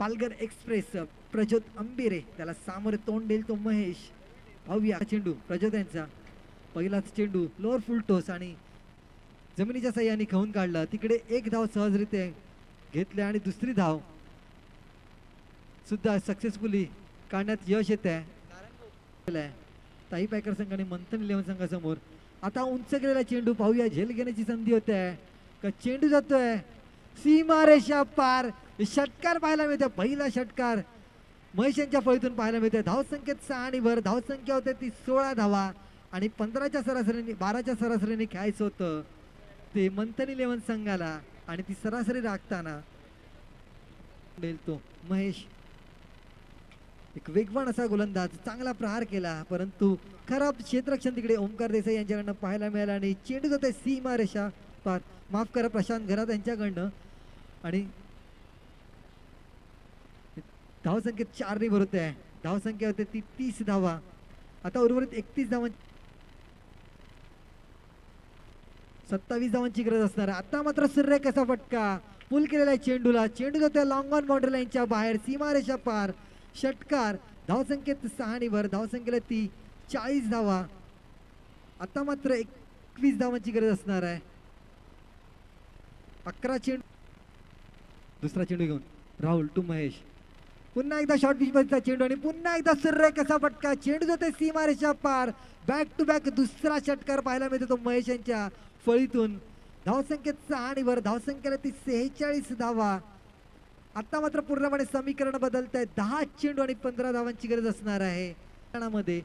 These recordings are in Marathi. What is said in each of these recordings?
पालघर एक्सप्रेस प्रज्योत अंबिरे त्याला सामोरे तोंड देईल तो महेश. पाहूया चेंडू प्रज्योत यांचा. पहिलाच चेंडू लोअर फुल टोस आणि जमिनीच्या साह्याने खाऊन काढला. तिकडे एक धाव सहजरित्या घेतले आणि दुसरी धाव सुद्धा सक्सेसफुली काढण्यात यश येत आहे ताई पॅकर संघाने मंथन 11 संघासमोर. आता उंच गेलेला चेंडू पाहूया झेल घेण्याची संधी होते का चेंडू जातोय सीमारेषा पार. षटकार पाहायला मिळते. पहिला षटकार महेश यांच्या फळीतून पाहायला मिळते. धावसंख्येत 6 आणि वर धावसंख्या होते ती 16 धावा आणि 15च्या सरासरीने 12च्या सरासरीने खेळायचं होतं ते मंथन 11 संघाला आणि ती सरासरी राखताना तो महेश एक वेगवान असा गोलंदाज चांगला प्रहार केला परंतु खराब क्षेत्ररक्षण तिकडे ओमकार देसाई यांच्याकडनं पाहायला मिळाला आणि चेंडू जाते सीमारेषा पार. माफ करा प्रशांत घरात यांच्याकडनं आणि धावसंख्येत 4 ने भरवते आहे. धावसंख्या होते ती 30 धावा. आता उर्वरित 31 धावां 27 धावांची गरज असणार. आता मात्र सूर्य कसा फटका पुल केलेला चेंडूला. चेंडू जातोय लॉंग ऑन बाउंड्री लाईनच्या बाहेर सीमारेषा पार. षटकार धावसंख्येत 6 आणि वर धावसंख्येला ती 40 धावा. आता मात्र 21 धावांची गरज असणार आहे. 11 चेंडू. दुसरा चेंडू घेऊन राहुल टू महेश. पुन्हा एकदा शॉर्ट पिच चा चेंडू आणि पुन्हा एकदा सूर्य कसा फटका. चेंडू जाते सीमारेषा पार. बॅक टू बॅक दुसरा षटकार पाहायला मिळतो तो महेश यांच्या फळीतून. धावसंख्येत 6 आणि वर धावसंख्येला ती 46 धावा. आता मात्र पूर्णपणे समीकरण बदलत आहे. 10 चेंडू आणि 15 धावांची गरज असणार आहे. मध्ये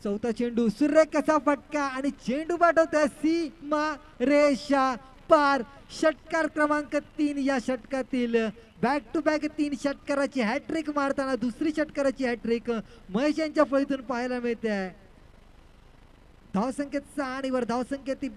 चौथा चेंडू सूर्य कसा फटका आणि चेंडू पाठवतोय सीमा रेषा पार. षटकार क्रमांक 3 या षटकातील बॅक टू बॅक 3 षटकाराची हॅट्रिक मारताना दुसरी षटकाराची हॅट्रिक महेश यांच्या फळीतून पाहायला मिळते आहे. धावसंख्येत 6 आणि वर धावसंख्येत ती